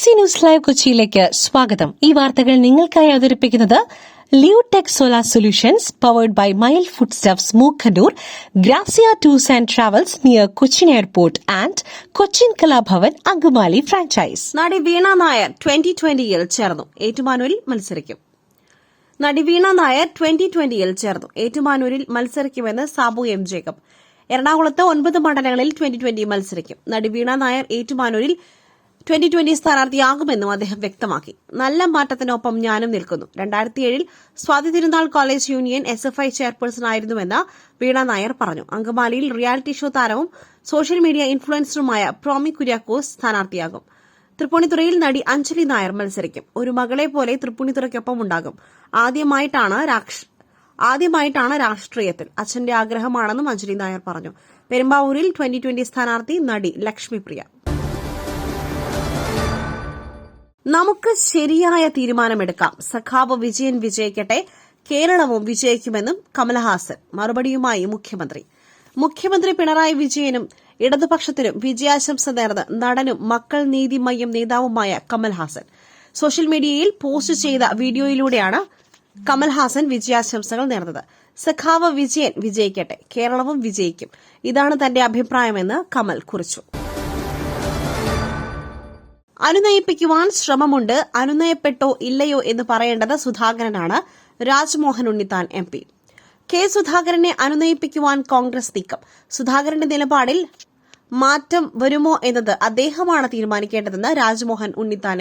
BBC news live കൊച്ചിയിലേക്ക് സ്വാഗതം. ഈ വാർത്തകൾ നിങ്ങൾക്കായി അവതരിപ്പിക്കുന്നത് Leotech solar solutions powered by Mile foodstuffs Mookkannoor, Grazia tours and travels near Cochin airport and Cochin Kalabhavan Angamaly franchise. നടി വീണ നായർ 2020-ൽ ചേർന്നു, ഏറ്റുമാനൂരിൽ മത്സരിക്കും. നടി വീണ നായർ 2020-ൽ ചേർന്നു, ഏറ്റുമാനൂരിൽ മത്സരിക്കുമെന്ന് സാബു എം ജേക്കബ്. എറണാകുളത്ത് 9 മണ്ഡലങ്ങളിൽ 2020 മത്സരിക്കും. നടി വീണ നായർ ഏറ്റുമാനൂരിൽ 2020 സ്ഥാനാർത്ഥിയാകുമെന്നും അദ്ദേഹം വ്യക്തമാക്കി. നല്ല മാറ്റത്തിനൊപ്പം ഞാനും നിൽക്കുന്നു. 2007-ൽ Swathi Thirunal college union SFI ചെയർപേഴ്സണായിരുന്നുവെന്ന് വീണ നായർ പറഞ്ഞു. അങ്കമാലിയിൽ റിയാലിറ്റി ഷോ താരവും സോഷ്യൽ മീഡിയ ഇൻഫ്ലുവൻസറുമായ പ്രോമി കുര്യാക്കോസ് സ്ഥാനാർത്ഥിയാകും. തൃപ്പൂണിത്തുറയിൽ നടി അഞ്ജലി നായർ മത്സരിക്കും. ഒരു മകളെ പോലെ തൃപ്പൂണിത്തുറയ്ക്കൊപ്പം ഉണ്ടാകും. ആദ്യമായിട്ടാണ് രാഷ്ട്രീയത്തിൽ. അച്ഛന്റെ ആഗ്രഹമാണെന്നും അഞ്ജലി നായർ പറഞ്ഞു. പെരുമ്പാവൂരിൽ 2020 സ്ഥാനാർത്ഥി നടി ലക്ഷ്മിപ്രിയ. നമുക്ക് ശരിയായ തീരുമാനമെടുക്കാം. സഖാവ് വിജയൻ വിജയിക്കട്ടെ, കേരളവും വിജയിക്കുമെന്നും കമൽഹാസൻ മറുപടിയുമായി മുഖ്യമന്ത്രി പിണറായി വിജയനും ഇടതുപക്ഷത്തിനും വിജയാശംസ നേർന്ന് നടനും മക്കൾ നീതി മയ്യം നേതാവുമായ കമൽഹാസൻ സോഷ്യൽ മീഡിയയിൽ പോസ്റ്റ് ചെയ്ത വീഡിയോയിലൂടെയാണ് കമൽഹാസൻ വിജയാശംസകൾ നേർന്നത്. സഖാവ് വിജയൻ വിജയിക്കട്ടെ, കേരളവും വിജയിക്കും, ഇതാണ് തന്റെ അഭിപ്രായമെന്ന് കമൽ കുറിച്ചു. അനുനയിപ്പിക്കുവാൻ ശ്രമമുണ്ട്. അനുനയപ്പെട്ടോ ഇല്ലയോ എന്ന് പറയേണ്ടത് സുധാകരനാണ്. രാജ്മോഹൻ ഉണ്ണിത്താൻ MP. കെ സുധാകരനെ അനുനയിപ്പിക്കുവാൻ കോൺഗ്രസ് നീക്കം. സുധാകരന്റെ നിലപാടിൽ മാറ്റം വരുമോ എന്നത് അദ്ദേഹമാണ് തീരുമാനിക്കേണ്ടതെന്ന് രാജ്മോഹൻ ഉണ്ണിത്താൻ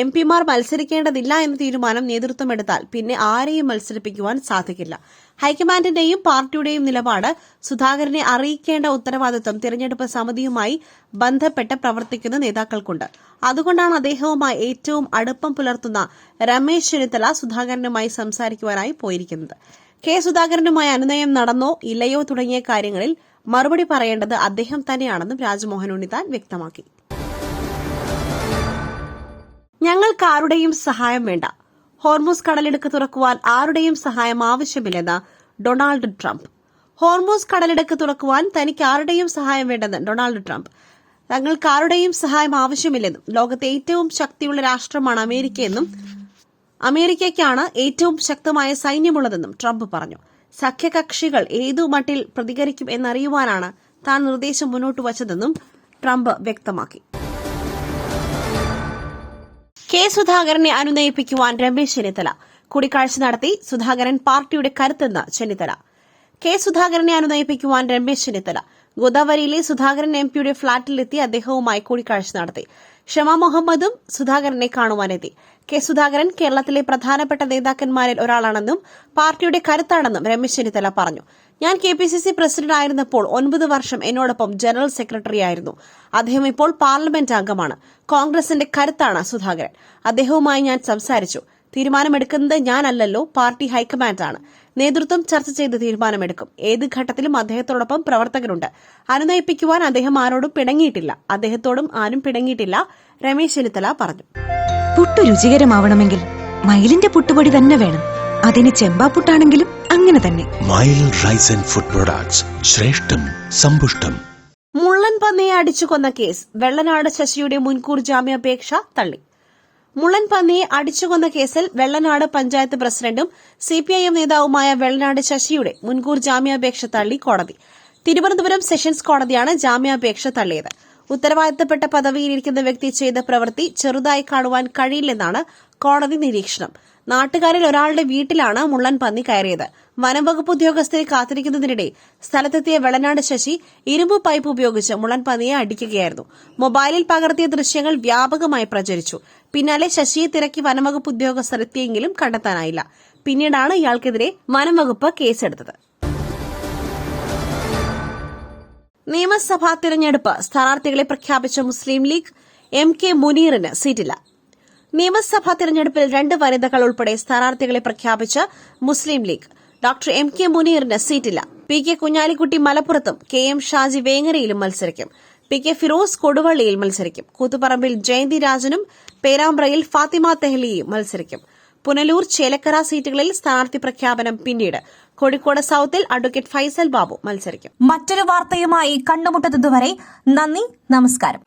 MP.മാർ മത്സരിക്കേണ്ടതില്ല എന്ന തീരുമാനം നേതൃത്വമെടുത്താൽ പിന്നെ ആരെയും മത്സരിപ്പിക്കുവാൻ സാധിക്കില്ല. ഹൈക്കമാൻഡിന്റെയും പാർട്ടിയുടെയും നിലപാട് സുധാകരനെ അറിയിക്കേണ്ട ഉത്തരവാദിത്വം തിരഞ്ഞെടുപ്പ് സമിതിയുമായി ബന്ധപ്പെട്ട് പ്രവർത്തിക്കുന്ന നേതാക്കൾക്കുണ്ട്. അതുകൊണ്ടാണ് അദ്ദേഹവുമായി ഏറ്റവും അടുപ്പം പുലർത്തുന്ന രമേശ് ചെന്നിത്തല സുധാകരനുമായി സംസാരിക്കുവാനായി പോയിരിക്കുന്നത്. കെ സുധാകരനുമായി അനുനയം നടന്നോ ഇല്ലയോ തുടങ്ങിയ കാര്യങ്ങളിൽ മറുപടി പറയേണ്ടത് അദ്ദേഹം തന്നെയാണെന്നും രാജ്മോഹൻ ഉണ്ണിത്താൻ വ്യക്തമാക്കി. ഞങ്ങൾക്ക് ആരുടെയും സഹായം വേണ്ട. ഹോർമൂസ് കടലിടുക്ക് തുറക്കുവാൻ ആരുടെയും സഹായം ആവശ്യമില്ലെന്ന് ഡൊണാൾഡ് ട്രംപ്. ഹോർമൂസ് കടലിടുക്ക് തുറക്കുവാൻ തനിക്ക് ആരുടെയും സഹായം വേണ്ടെന്ന് ഡൊണാൾഡ് ട്രംപ്. തങ്ങൾക്ക് ആരുടെയും സഹായം ആവശ്യമില്ലെന്നും ലോകത്തെ ഏറ്റവും ശക്തിയുള്ള രാഷ്ട്രമാണ് അമേരിക്കയെന്നും അമേരിക്കയ്ക്കാണ് ഏറ്റവും ശക്തമായ സൈന്യമുള്ളതെന്നും ട്രംപ് പറഞ്ഞു. സഖ്യകക്ഷികൾ ഏതു മട്ടിൽ പ്രതികരിക്കും എന്നറിയുവാനാണ് താൻ നിർദ്ദേശം മുന്നോട്ട് വച്ചതെന്നും ട്രംപ് വ്യക്തമാക്കി. കെ സുധാകരനെ അനുനയിപ്പിക്കുവാൻ രമേശ് ചെന്നിത്തല കൂടിക്കാഴ്ച നടത്തി. സുധാകരൻ പാർട്ടിയുടെ കരുത്തെന്ന് ചെന്നിത്തല. കെ സുധാകരനെ അനുനയിപ്പിക്കുവാൻ രമേശ് ചെന്നിത്തല ഗോദാവരിയിലെ സുധാകരൻ MPയുടെ ഫ്ളാറ്റിലെത്തി അദ്ദേഹവുമായി കൂടിക്കാഴ്ച നടത്തി. ഷമ മുഹമ്മദും സുധാകരനെ കാണുവാനെത്തി. കെ സുധാകരൻ കേരളത്തിലെ പ്രധാനപ്പെട്ട നേതാക്കന്മാരിൽ ഒരാളാണെന്നും പാർട്ടിയുടെ കരുത്താണെന്നും രമേശ് ചെന്നിത്തല പറഞ്ഞു. ഞാൻ KPCC പ്രസിഡന്റ് ആയിരുന്നപ്പോൾ 9 വർഷം എന്നോടൊപ്പം ജനറൽ സെക്രട്ടറിയായിരുന്നു. അദ്ദേഹം ഇപ്പോൾ പാർലമെന്റ് അംഗമാണ്. കോൺഗ്രസിന്റെ കരുത്താണ് സുധാകരൻ. അദ്ദേഹവുമായി ഞാൻ സംസാരിച്ചു. തീരുമാനമെടുക്കുന്നത് ഞാനല്ലല്ലോ, പാർട്ടി ഹൈക്കമാൻഡാണ്. നേതൃത്വം ചർച്ച ചെയ്ത് തീരുമാനമെടുക്കും. ഏത് ഘട്ടത്തിലും അദ്ദേഹത്തോടൊപ്പം പ്രവർത്തകരുണ്ട്. അനുനയിപ്പിക്കുവാൻ അദ്ദേഹം ആരോടും പിണങ്ങിയിട്ടില്ല. അദ്ദേഹത്തോടും ആരും പിണങ്ങിയിട്ടില്ല, രമേശ് ചെന്നിത്തല പറഞ്ഞു. പുട്ടു രുചികരമാവണമെങ്കിൽ മയിലിന്റെ പുട്ടുപൊടി തന്നെ വേണം. അതിന് ചെമ്പാപ്പുട്ടാണെങ്കിലും അങ്ങനെ തന്നെ. മയിൽ റൈസ് ആൻഡ് ഫുഡ് പ്രൊഡക്ട്സ്, ശ്രേഷ്ഠം സമ്പുഷ്ടം. മുള്ളൻ പന്നിയെ അടിച്ചുകൊന്ന കേസ്. വെള്ളനാട് ശശിയുടെ മുൻകൂർ ജാമ്യാപേക്ഷ തള്ളി. മുള്ളൻ പന്നിയെ അടിച്ചുകൊന്ന കേസിൽ വെള്ളനാട് പഞ്ചായത്ത് പ്രസിഡന്റും CPIM നേതാവുമായ വെള്ളനാട് ശശിയുടെ മുൻകൂർ ജാമ്യാപേക്ഷ തള്ളി കോടതി. തിരുവനന്തപുരം സെഷൻസ് കോടതിയാണ് ജാമ്യാപേക്ഷ തള്ളിയത്. ഉത്തരവാദിത്തപ്പെട്ട പദവിയിലിരിക്കുന്ന വ്യക്തി ചെയ്ത പ്രവൃത്തി ചെറുതായി കാണുവാൻ കഴിയില്ലെന്നാണ് കോടതി നിരീക്ഷണം. നാട്ടുകാരിൽ ഒരാളുടെ വീട്ടിലാണ് മുള്ളൻ പന്നി കയറിയത്. വനംവകുപ്പ് ഉദ്യോഗസ്ഥരെ കാത്തിരിക്കുന്നതിനിടെ സ്ഥലത്തെത്തിയ വെള്ളനാട് ശശി ഇരുമ്പ് പൈപ്പ് ഉപയോഗിച്ച് മുള്ളൻ പന്നിയെ അടിക്കുകയായിരുന്നു. മൊബൈലിൽ പകർത്തിയ ദൃശ്യങ്ങൾ വ്യാപകമായി പ്രചരിച്ചു. പിന്നാലെ ശശിയെ തിരക്കി വനംവകുപ്പ് ഉദ്യോഗസ്ഥർ എത്തിയെങ്കിലും കണ്ടെത്താനായില്ല. പിന്നീടാണ് ഇയാൾക്കെതിരെ വനംവകുപ്പ് കേസെടുത്തത്. നിയമസഭാ തിരഞ്ഞെടുപ്പ് സ്ഥാനാർത്ഥികളെ പ്രഖ്യാപിച്ച മുസ്ലിം ലീഗ്. MK മുനീറിന് സീറ്റില്ല. നിയമസഭാ തിരഞ്ഞെടുപ്പിൽ 2 വനിതകൾ ഉൾപ്പെടെ സ്ഥാനാർത്ഥികളെ പ്രഖ്യാപിച്ച മുസ്ലിം ലീഗ്. ഡോക്ടർ MK മുനീറിന് സീറ്റില്ല. PK കുഞ്ഞാലിക്കുട്ടി മലപ്പുറത്തും KM ഷാജി വേങ്ങരയിലും മത്സരിക്കും. PK ഫിറോസ് കൊടുവള്ളിയിൽ മത്സരിക്കും. കൂത്തുപറമ്പിൽ ജയന്തി രാജനും പേരാമ്പ്രയിൽ ഫാത്തിമ തെഹ്ലിയും മത്സരിക്കും. പുനലൂർ, ചേലക്കര സീറ്റുകളിൽ സ്ഥാനാർത്ഥി പ്രഖ്യാപനം പിന്നീട്. കോഴിക്കോട് സൌത്തിൽ അഡ്വക്കേറ്റ് ഫൈസൽ ബാബു മത്സരിക്കും. മറ്റൊരു വാർത്തയുമായി കണ്ടുമുട്ടുന്നതുവരെ നന്ദി, നമസ്കാരം.